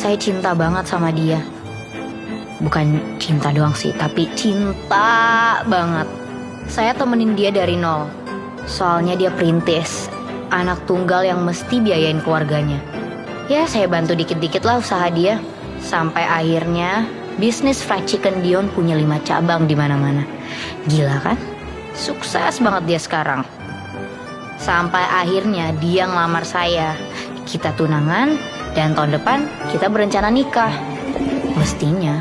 saya cinta banget sama dia. Bukan cinta doang sih, tapi cinta banget. Saya temenin dia dari nol. Soalnya dia perintis, anak tunggal yang mesti biayain keluarganya. Ya saya bantu dikit-dikit lah usaha dia. Sampai akhirnya bisnis fried chicken Dion punya 5 cabang di mana-mana. Gila kan? Sukses banget dia sekarang. Sampai akhirnya dia ngelamar saya. Kita tunangan dan tahun depan kita berencana nikah. Mestinya.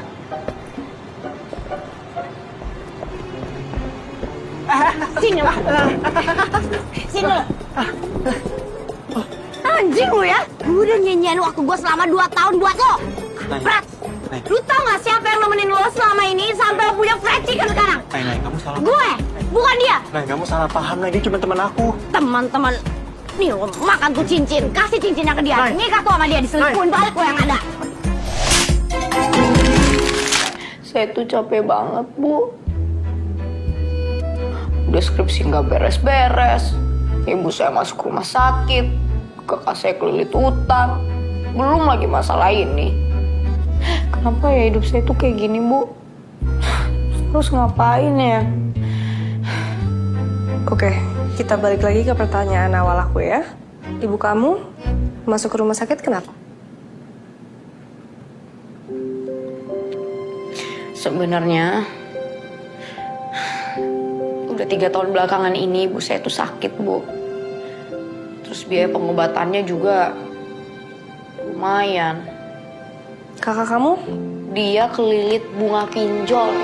Sini lah. Sini lah. Anjing lu ya. Gue udah nyanyiin waktu gue selama 2 tahun buat lo. Prat, lu tau gak siapa yang nemenin lo selama ini sampai lo punya fried chicken sekarang? Nay, kamu salah. Gue, bukan dia. Nay, kamu salah paham. Nay, dia cuma teman aku. Teman-teman, nih lo makan tuh cincin, kasih cincinnya ke dia. Nikah tuh sama dia, diselingkuhin balik lo yang ada. Saya tuh capek banget, Bu. Udah skripsi nggak beres-beres. Ibu saya masuk rumah sakit. Kakak saya kelilit utang. Belum lagi masalah ini. Kenapa ya hidup saya tuh kayak gini, Bu? Terus ngapain ya? Oke, kita balik lagi ke pertanyaan awal aku ya. Ibu kamu masuk ke rumah sakit kenapa? Sebenarnya udah 3 tahun belakangan ini ibu saya tuh sakit, Bu. Terus biaya pengobatannya juga lumayan. Kakak kamu? Dia kelilit bunga pinjol.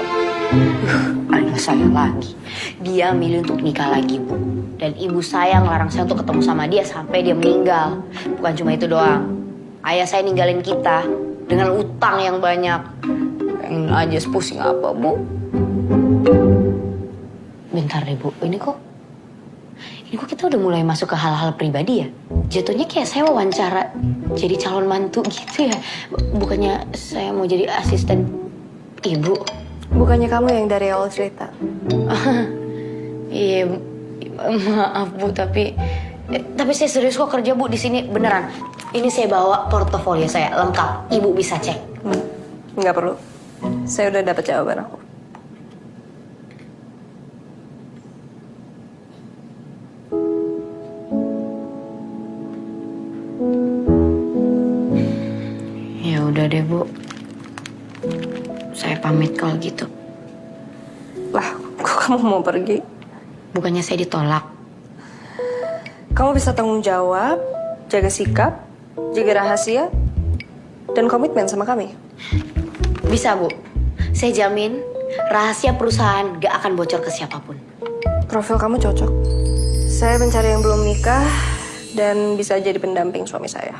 Ada saya lagi. Dia milih untuk nikah lagi, Bu. Dan ibu saya ngelarang saya untuk ketemu sama dia sampai dia meninggal. Bukan cuma itu doang. Ayah saya ninggalin kita dengan utang yang banyak. Pengen aja pusing apa, Bu? Bentar deh, Bu. Ini kok kita udah mulai masuk ke hal-hal pribadi ya? Jatuhnya kayak saya wawancara jadi calon mantu gitu ya. Bukannya saya mau jadi asisten ibu. Bukannya kamu yang dari awal cerita? Iya, maaf Bu, tapi saya serius kok kerja Bu di sini beneran. Ini saya bawa portofolio saya lengkap. Ibu bisa cek. Nggak perlu. Saya udah dapat jawaban aku. Ya udah deh Bu. Saya pamit kalau gitu. Lah, kok kamu mau pergi? Bukannya saya ditolak. Kamu bisa tanggung jawab, jaga sikap, jaga rahasia, dan komitmen sama kami. Bisa Bu. Saya jamin rahasia perusahaan gak akan bocor ke siapapun. Profil kamu cocok. Saya mencari yang belum nikah dan bisa jadi pendamping suami saya.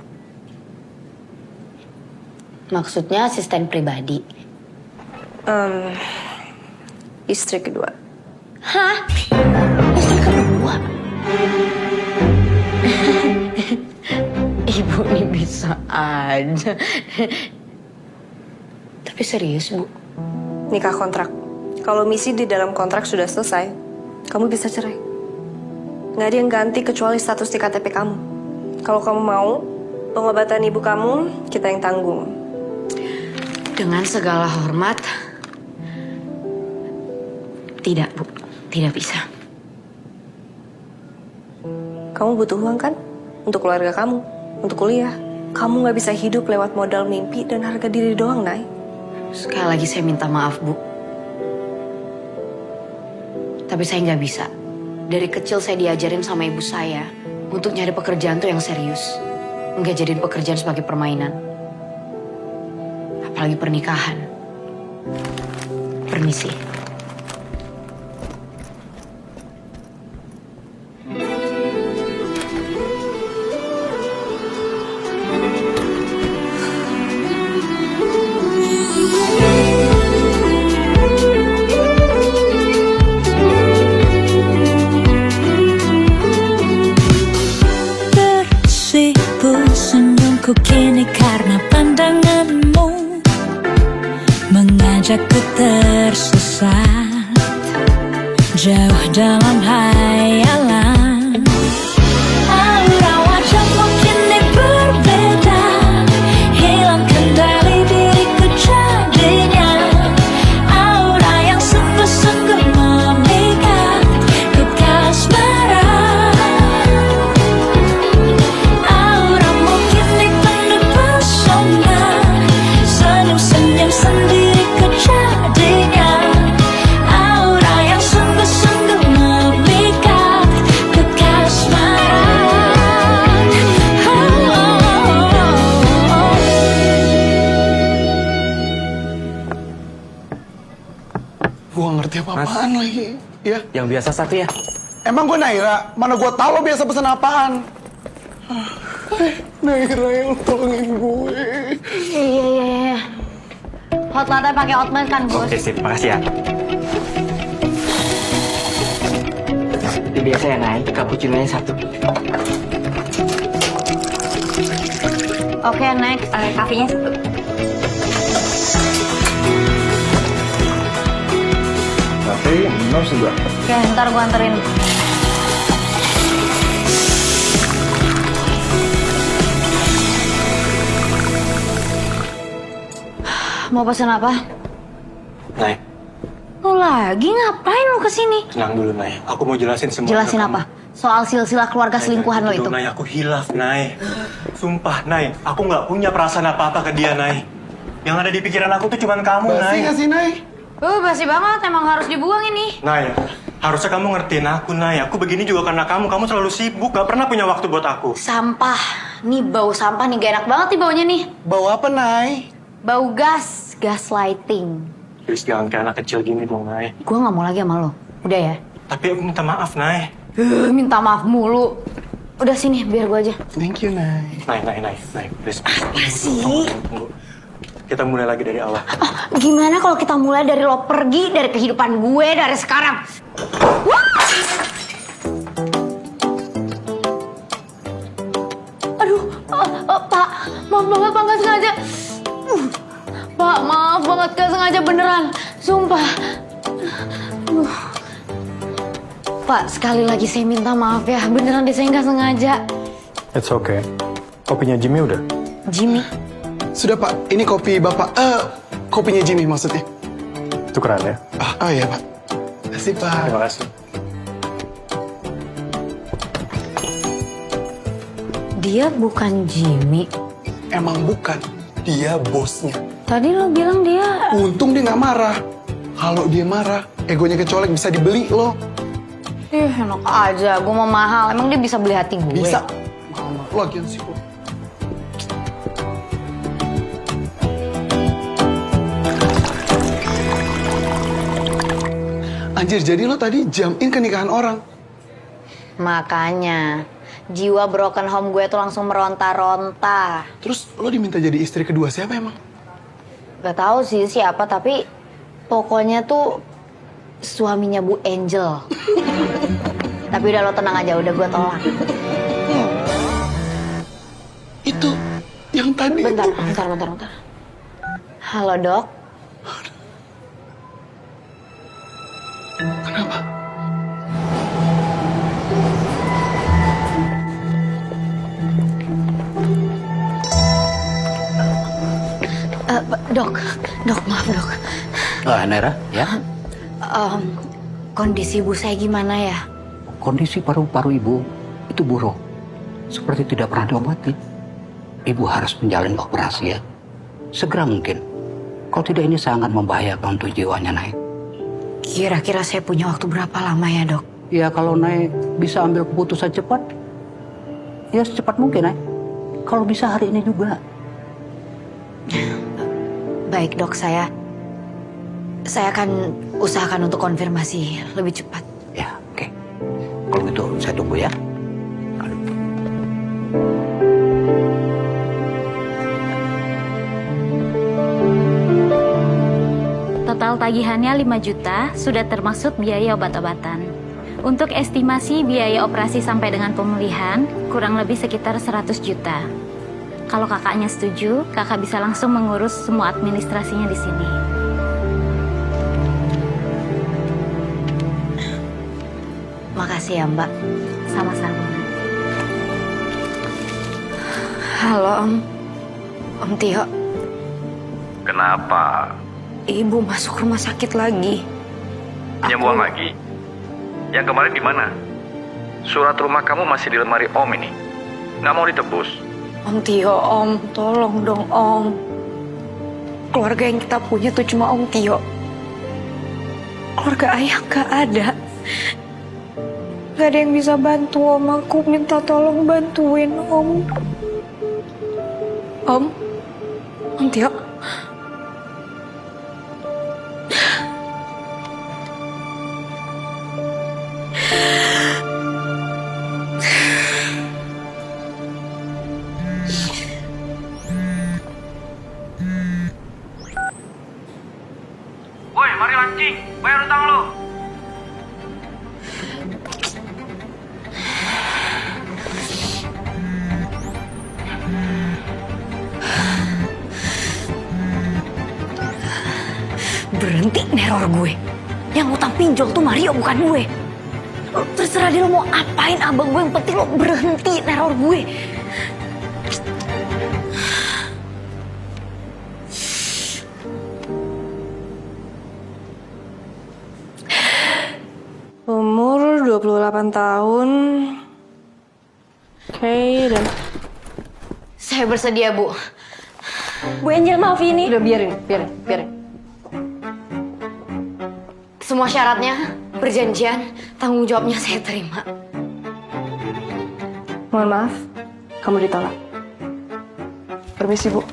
Maksudnya asisten pribadi. Istri kedua. Hah? Istri kedua? Ibu ini bisa aja. Tapi serius, Bu? Nikah kontrak. Kalau misi di dalam kontrak sudah selesai, kamu bisa cerai. Nggak ada yang ganti kecuali status di KTP kamu. Kalau kamu mau, pengobatan ibu kamu, kita yang tanggung. Dengan segala hormat, tidak, Bu. Tidak bisa. Kamu butuh uang kan? Untuk keluarga kamu, untuk kuliah. Kamu nggak bisa hidup lewat modal mimpi dan harga diri doang, Nay. Sekali lagi saya minta maaf, Bu. Tapi saya nggak bisa. Dari kecil saya diajarin sama ibu saya untuk nyari pekerjaan tuh yang serius. Nggak jadiin pekerjaan sebagai permainan. Apalagi pernikahan. Permisi. Senyumku kini karena pandanganmu mengajakku tersesat jauh dalam hayalan. Aura wajahmu kini berbeda, hilangkan Gue ngerti apa-apaan lagi. Ya. Yang biasa satu ya. Emang gue Naira? Mana gue tahu lo biasa pesen apaan? Naira yang tolongin gue. Iya. Hot latte pakai hot milk kan, Bos? Oke sip, makasih ya. Itu biasa ya, Nay. Cappuccino-nya satu. Oke, next. Kafenya satu. Tapi minum juga. Oke, ntar gua anterin. Mau pesen apa? Nay, Lu lagi ngapain lu kesini? tenang dulu, Nay. Aku mau jelasin semua. Jelasin ke kamu. apa? Soal silsilah keluarga selingkuhan lo itu. Nay, aku hilaf, Nay. Sumpah, Nay. Aku nggak punya perasaan apa-apa ke dia, Nay. Yang ada di pikiran aku tuh cuma kamu, Basi Nay. nggak sih, Nay? Basi banget. Emang harus dibuang ini. Nay, harusnya kamu ngertiin aku, Nay. Aku begini juga karena kamu. Kamu selalu sibuk, gak pernah punya waktu buat aku. Sampah. Nih bau sampah nih. Gak enak banget nih baunya nih. Bau apa, Nay? Bau gas. Gaslighting. Please, jangan kayak anak kecil gini dong, Nay. Gue gak mau lagi sama lo. Udah ya? Tapi aku minta maaf, Nay. Minta maaf mulu. Udah sini, biar gue aja. Thank you, Nay. Nay, please. Apa sih? Tunggu. Kita mulai lagi dari awal. Gimana kalau kita mulai dari lo pergi dari kehidupan gue dari sekarang? Wah! Aduh, Pak, maaf banget Pak, nggak sengaja. Pak, maaf banget nggak sengaja beneran, sumpah. Pak, sekali lagi saya minta maaf ya, beneran deh saya nggak sengaja. It's okay. Kopinya Jimmy udah? Jimmy, Sudah, Pak. Ini kopi Bapak. Kopinya Jimmy maksudnya. Tukeran ya? Oh iya, Pak. Terima kasih, Pak. Terima kasih. dia bukan Jimmy. Emang bukan. Dia bosnya. Tadi lo bilang dia... Untung dia nggak marah. Kalau dia marah, egonya kecolek bisa dibeli loh. enak aja, gue mau mahal. Emang dia bisa beli hati gue? Bisa. Lo lagian sih, kok. Anjir, jadi lo tadi jam-in ke nikahan orang. Makanya, jiwa broken home gue tuh langsung meronta-ronta. Terus lo diminta jadi istri kedua siapa emang? Gak tahu sih siapa, tapi pokoknya tuh suaminya Bu Angel. Tapi udah lo tenang aja, udah gue tolak. Itu yang tadi Bentar. itu. Halo dok. Kenapa? Dok, maaf dok. Naira, ya? Kondisi ibu saya gimana ya? Kondisi paru-paru ibu itu buruk. Seperti tidak pernah diobati. Ibu harus menjalani operasi ya. Segera mungkin. Kalau tidak ini sangat membahayakan untuk jiwanya, Nay. Kira-kira saya punya waktu berapa lama ya dok? Ya kalau Nay bisa ambil keputusan cepat, ya secepat mungkin, Nay. Kalau bisa hari ini juga. Baik dok, saya akan usahakan untuk konfirmasi lebih cepat. Ya, oke. Kalau gitu saya tunggu ya. Total tagihannya 5 juta, sudah termasuk biaya obat-obatan. Untuk estimasi biaya operasi sampai dengan pemulihan, kurang lebih sekitar 100 juta. Kalau kakaknya setuju, kakak bisa langsung mengurus semua administrasinya di sini. Makasih ya mbak. Sama-sama. Halo Om Tio. Kenapa? Ibu masuk rumah sakit lagi. Penyembuhan lagi? Yang kemarin di mana? Surat rumah kamu masih di lemari Om ini. Nggak mau ditebus? Om Tio, Om, tolong dong Om. Keluarga yang kita punya tuh cuma Om Tio. Keluarga ayah gak ada. Gak ada yang bisa bantu Om. Aku minta tolong bantuin Om. Om Tio. cing. Bayar utang lo. Berhenti neror gue. Yang utang pinjol tuh Mario bukan gue. Terserah dia lo mau apain abang gue, yang penting lo berhenti neror gue. Umur 28 tahun. Oke, dan Saya bersedia, Bu. Bu Angel maaf ini. Udah biarin. Semua syaratnya, perjanjian, tanggung jawabnya saya terima. Mohon maaf, kamu ditolak. Permisi, Bu.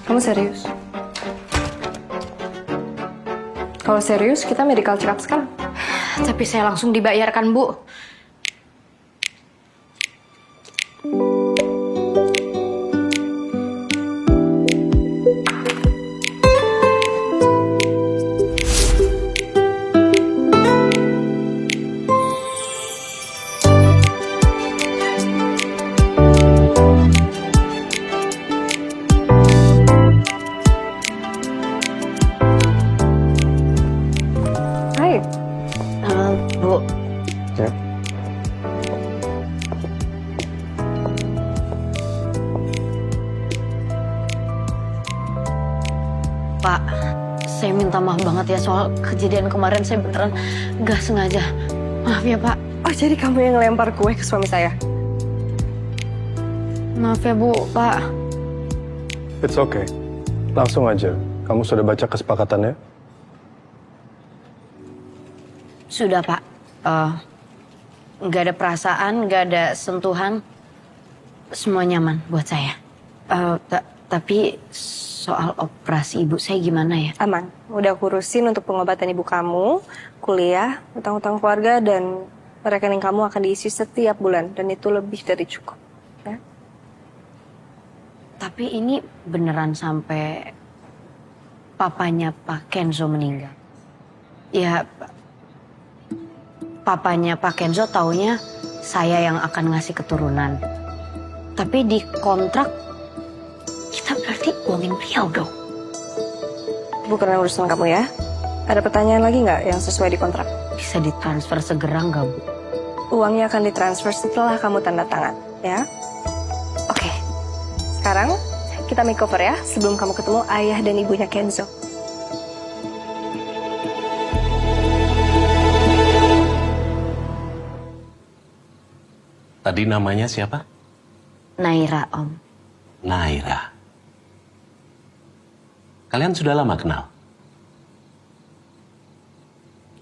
Kamu serius? Kalau serius, kita medical check up sekarang. Tapi saya langsung dibayarkan, Bu. Hai. Bu, Ya. Pak, saya minta maaf banget ya soal kejadian kemarin. Saya beneran gak sengaja. Maaf ya, Pak. Oh, jadi kamu yang ngelempar kue ke suami saya? Maaf ya, Bu, Pak. It's okay. Langsung aja. Kamu sudah baca kesepakatannya? Sudah, Pak. Nggak ada perasaan, nggak ada sentuhan. Semua nyaman buat saya. Tapi soal operasi ibu saya gimana ya? Aman. Udah aku urusin untuk pengobatan ibu kamu, kuliah, utang-utang keluarga, dan rekening kamu akan diisi setiap bulan. Dan itu lebih dari cukup. Ya? Tapi ini beneran sampai papanya Pak Kenzo meninggal. Ya, papanya Pak Kenzo taunya saya yang akan ngasih keturunan. Tapi di kontrak kita berarti bohongin beliau dong. Bukan urusan kamu ya. Ada pertanyaan lagi nggak yang sesuai di kontrak? Bisa ditransfer segera nggak, Bu? Uangnya akan ditransfer setelah kamu tanda tangan, ya. Oke. Sekarang kita makeover ya sebelum kamu ketemu ayah dan ibunya Kenzo. Tadi namanya siapa? Naira, Om. Naira. Kalian sudah lama kenal?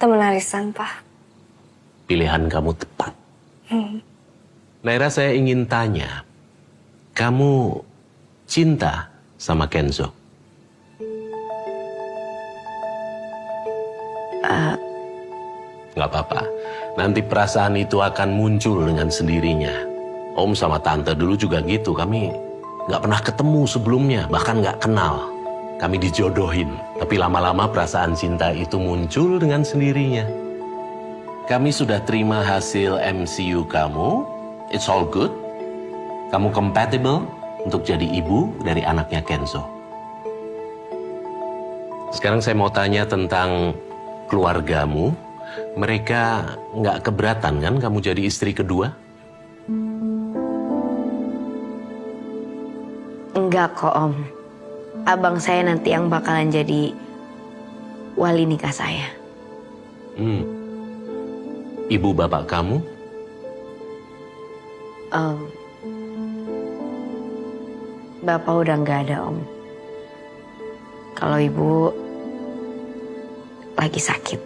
Temen arisan, Pak. Pilihan kamu tepat. Naira, saya ingin tanya. Kamu cinta sama Kenzo? Nggak apa-apa. Nanti perasaan itu akan muncul dengan sendirinya. Om sama Tante dulu juga gitu. Kami nggak pernah ketemu sebelumnya, bahkan nggak kenal. Kami dijodohin, tapi lama-lama perasaan cinta itu muncul dengan sendirinya. Kami sudah terima hasil MCU kamu. It's all good. Kamu compatible untuk jadi ibu dari anaknya Kenzo. Sekarang saya mau tanya tentang keluargamu. Mereka nggak keberatan kan kamu jadi istri kedua? Enggak kok, Om. Abang saya nanti yang bakalan jadi wali nikah saya. Ibu bapak kamu? Bapak udah nggak ada, Om. Kalau ibu lagi sakit.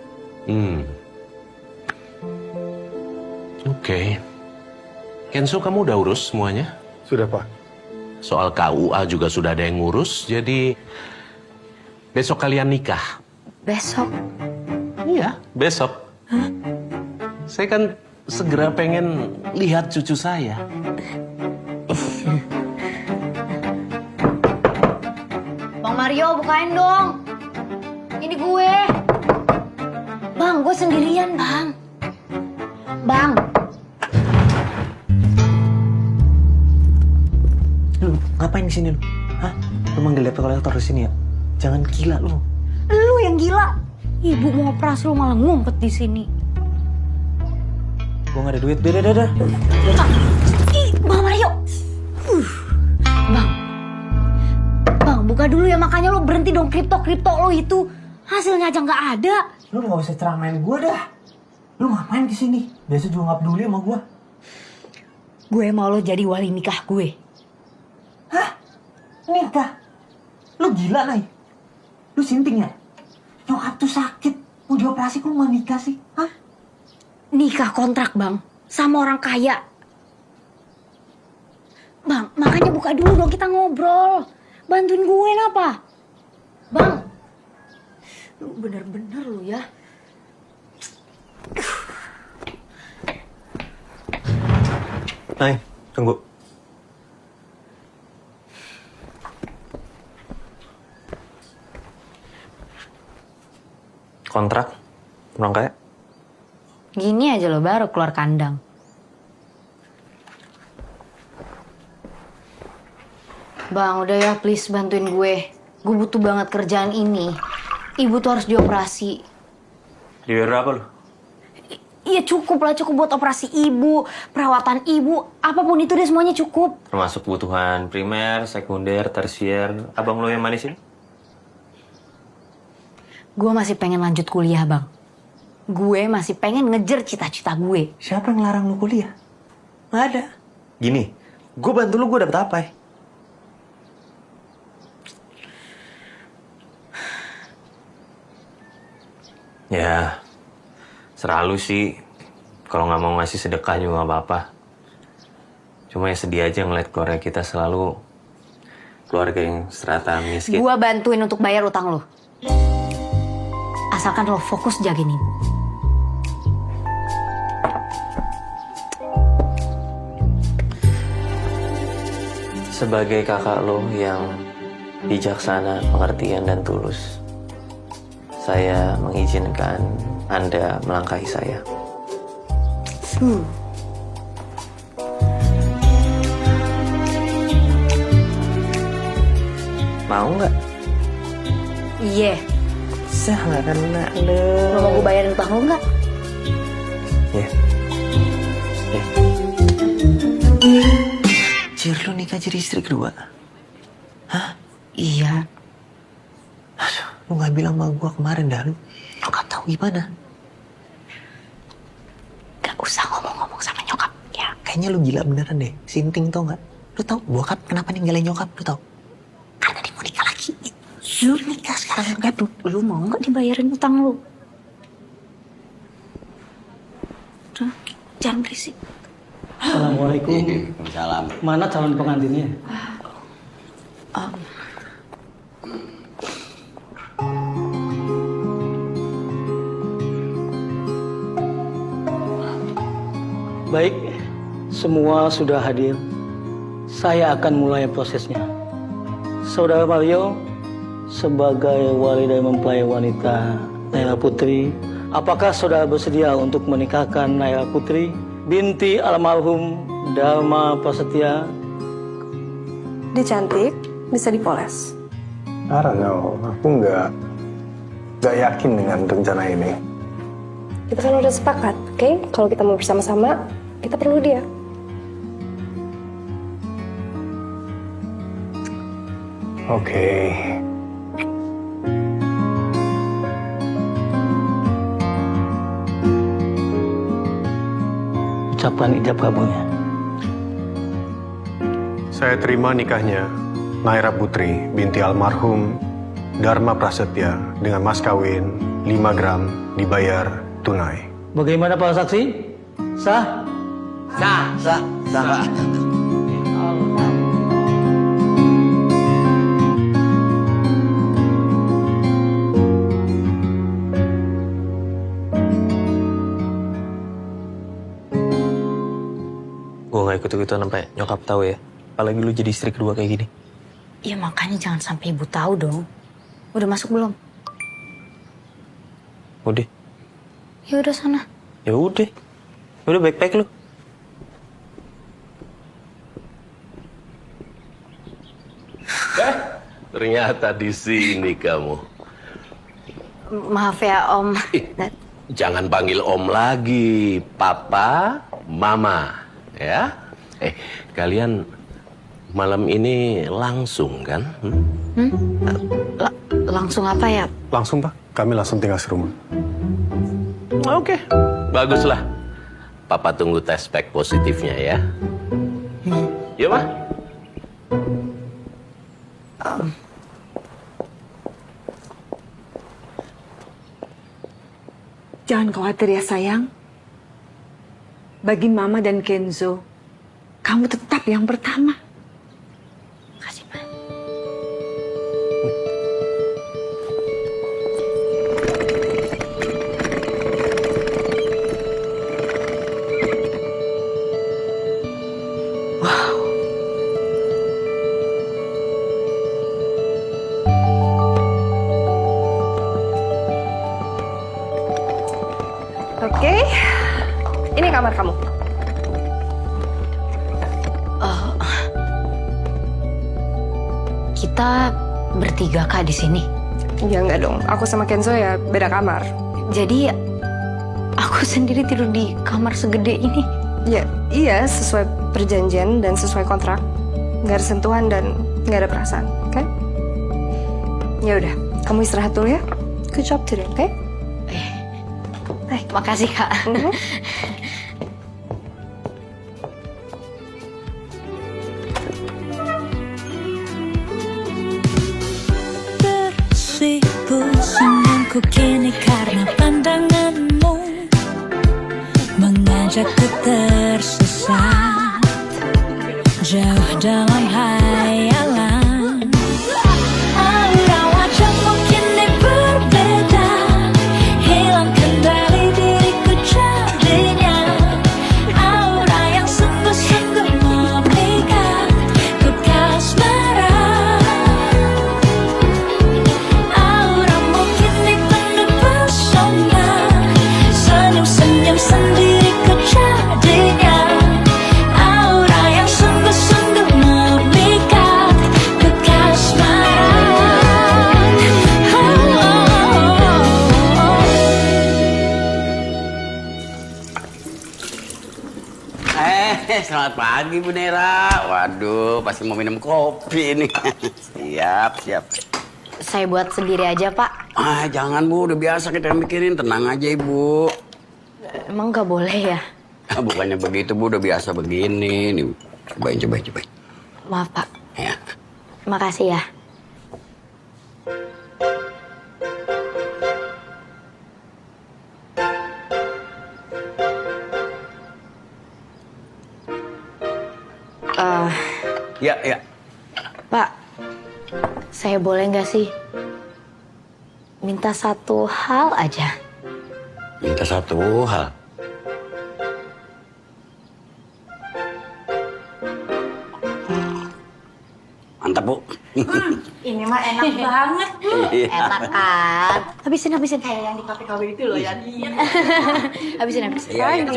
Oke. Kenzo, kamu udah urus semuanya? Sudah, Pak. Soal KUA juga sudah ada yang ngurus, jadi besok kalian nikah. Besok? Iya, besok. Saya kan segera pengen lihat cucu saya. Mario, bukain dong. Ini gue. Bang, gue sendirian, Bang. Bang. Lu ngapain di sini lu? Hah? Lu manggil debt collector di sini ya? Jangan gila lu. Lu yang gila. Ibu mau operasi lu malah ngumpet di sini. Gua gak ada duit. Dah. Ih, Bang Mario. Bang. Bang, buka dulu ya, makanya lu berhenti dong kripto lo itu. Hasilnya aja nggak ada. Lu gak usah ceramain gua dah. Lu ngapain di sini? Biasa juga gak peduli sama gua. Gue mau lo jadi wali nikah gue. Hah? Nikah? Lu gila, Nay? Lu sinting ya? Nyokap tuh sakit. Mau dioperasi kok lu mau nikah sih? Hah? Nikah kontrak, Bang. Sama orang kaya. Bang, makanya buka dulu dong, kita ngobrol. Bantuin gue apa? Bang. Lu bener-bener lu ya. Nay, tunggu. Kontrak? Orang kaya? Gini aja lo baru keluar kandang. Bang, udah ya please bantuin gue. Gue butuh banget kerjaan ini. Ibu tuh harus dioperasi. Dibayar berapa lu? Iya cukup lah, cukup buat operasi ibu, perawatan ibu, apapun itu deh semuanya cukup. Termasuk kebutuhan primer, sekunder, tersier. Abang lo yang mana sih? Gue masih pengen lanjut kuliah, Bang. Gue masih pengen ngejar cita-cita gue. Siapa yang ngelarang lu kuliah? Nggak ada. Gini, gue bantu lu, gue dapet apa ya? Ya, serah lu sih. Kalau nggak mau ngasih sedekah juga nggak apa-apa. Cuma ya sedih aja ngeliat keluarga kita selalu keluarga yang strata miskin. Gue bantuin untuk bayar utang lo. Asalkan lo fokus jagain ibu. Sebagai kakak lo yang bijaksana, pengertian, dan tulus, saya mengizinkan Anda melangkahi saya. Mau nggak? Iya. Sangat enak lo. Lo mau gue bayarin utang lo nggak? Ya. Cir, lu nikah jadi istri kedua? Hah? Iya. Aduh, lu gak bilang sama gua kemarin dah, lu gak tahu gimana? Gak usah ngomong-ngomong sama nyokap, ya. Kayaknya lu gila beneran deh, sinting tau gak? Lu tau bokap kenapa ninggalin nyokap, lu tau? Karena dia mau nikah lagi. Lu nikah sekarang kan? Lu mau nggak dibayarin utang lu? Udah, jangan berisik. Assalamualaikum. Salam. Mana calon pengantinnya? Baik, semua sudah hadir. Saya akan mulai prosesnya. Saudara Mario, sebagai wali dari mempelai wanita Naila Putri, apakah saudara bersedia untuk menikahkan Naila Putri binti almarhum Dharma Prasetya? Dia cantik, bisa dipoles. I don't know, aku nggak yakin dengan rencana ini. Kita kan udah sepakat, oke? Kalau kita mau bersama-sama, kita perlu dia. Oke. Ucapan ijab kabulnya. Saya terima nikahnya Naira Putri binti almarhum Dharma Prasetya dengan mas kawin 5 gram dibayar tunai. Bagaimana para saksi? Sah? Sah. Gue gak ikut-ikutan sampai nyokap tahu ya. Apalagi lu jadi istri kedua kayak gini. Ya makanya jangan sampai ibu tahu dong. Udah masuk belum? Udah. Ya udah sana. Ya udah. Udah baik-baik lu. Ternyata di sini kamu. Maaf ya Om. Jangan panggil Om lagi, Papa, Mama, ya. Kalian malam ini langsung kan? Langsung apa ya? Langsung, Pak. Kami langsung tinggal serumah. Oke, baguslah. Papa tunggu tes pack positifnya ya. Yuk, Ma. Jangan khawatir ya sayang. Bagi Mama dan Kenzo, kamu tetap yang pertama. Kasih, Ma. Oke, ini kamar kamu. Kita bertiga Kak di sini. Ya enggak dong, aku sama Kenzo ya beda kamar. Jadi aku sendiri tidur di kamar segede ini. Ya, iya sesuai perjanjian dan sesuai kontrak. Nggak ada sentuhan dan nggak ada perasaan, oke? Ya udah, kamu istirahat dulu ya. Good job today, oke? Makasih Kak. Bersihku senyumku kini karena pandanganmu mengajakku tersesat jauh dalam hayalan. Aura wajahmu kini berbeda, hilang kendali diriku jadinya. Aura yang sungguh-sungguh memikat bekas marah. Auramu kini penuh pesona, senyum-senyum sendiriku jadinya. Aura yang sungguh-sungguh memikat bekas marah. Selamat pagi Bu Nera. Waduh, pasti mau minum kopi ini. Siap. Saya buat sendiri aja Pak. Jangan Bu, udah biasa kita yang bikirin. Tenang aja Ibu. Emang nggak boleh ya? Bukannya begitu Bu, udah biasa begini. Nih, cobain. Maaf Pak. Ya. Makasih ya. Ya. Pak, saya boleh nggak sih minta satu hal aja? Minta satu hal. Mantap Bu. Ini mah enak banget Bu. Iya. Enak kan? Habisin. Kayak yang di kafe-kafe itu loh ya. Habisin. Iya. Bu.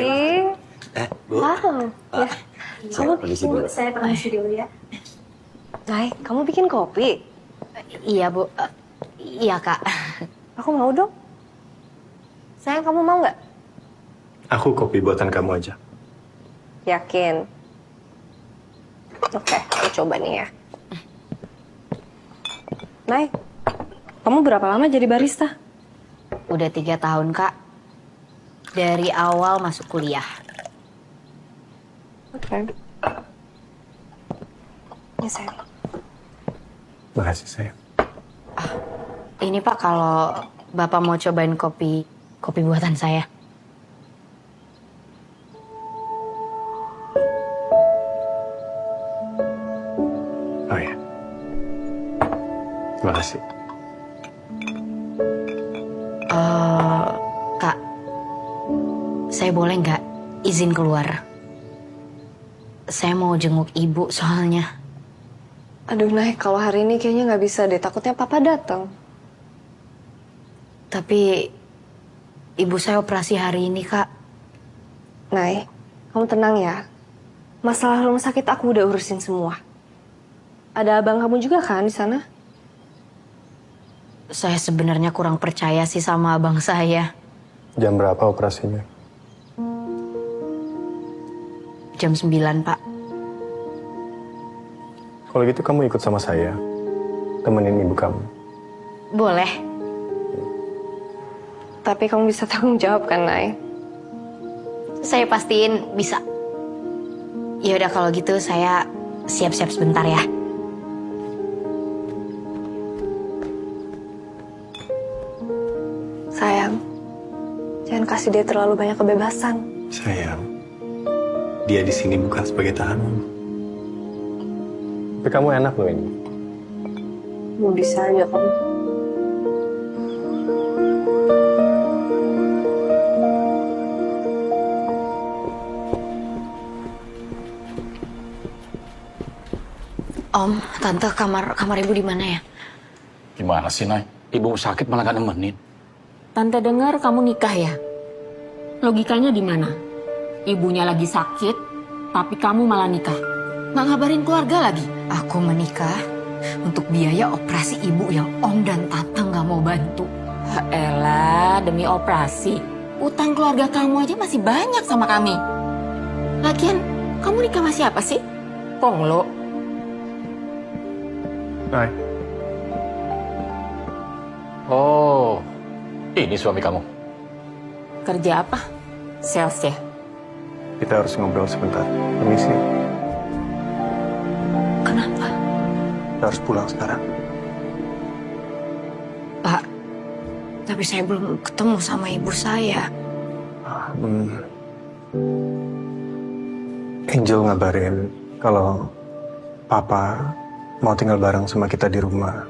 Wow. Ya. Saya permisi dulu. Saya permisi dulu ya. Nay, kamu bikin kopi? Iya Bu. Iya Kak. Aku mau dong. Sayang, kamu mau nggak? Aku kopi buatan kamu aja. Yakin? Oke, aku coba nih ya. Nay, kamu berapa lama jadi barista? Udah 3 tahun Kak. Dari awal masuk kuliah. Oke. Ini sayang. Makasih, sayang. Ini Pak, kalau Bapak mau cobain kopi buatan saya. Oh ya. Terima kasih. Kak, saya boleh nggak izin keluar? Saya mau jenguk ibu soalnya. Aduh, Nay, kalau hari ini kayaknya nggak bisa deh. Takutnya Papa datang. Tapi ibu saya operasi hari ini, Kak. Nay, kamu tenang ya. Masalah rumah sakit aku udah urusin semua. Ada abang kamu juga kan di sana? Saya sebenarnya kurang percaya sih sama abang saya. Jam berapa operasinya? Jam 9, Pak. Kalau gitu kamu ikut sama saya. Temenin ibu kamu. Boleh. Tapi kamu bisa tanggung jawab kan, Nay? Saya pastiin bisa. Ya udah kalau gitu saya siap-siap sebentar ya. Sayang, jangan kasih dia terlalu banyak kebebasan. Sayang, dia di sini bukan sebagai tahanan. Tapi kamu enak loh ini. Mau bisa aja kamu. Om, Tante, kamar ibu di mana ya? Gimana sih, Nay? Ibu sakit malah gak nemenin. Tante dengar kamu nikah ya? Logikanya di mana? Ibunya lagi sakit, tapi kamu malah nikah. Nggak ngabarin keluarga lagi. Aku menikah untuk biaya operasi ibu yang Om dan Tante nggak mau bantu. Elah, demi operasi. Utang keluarga kamu aja masih banyak sama kami. Lagian, kamu nikah sama siapa sih? Ponglo. Nay. Oh, ini suami kamu. Kerja apa? Sales ya? Kita harus ngobrol sebentar. Permisi. Kenapa? Kita harus pulang sekarang. Pak, tapi saya belum ketemu sama ibu saya. Angel ngabarin kalau Papa mau tinggal bareng sama kita di rumah.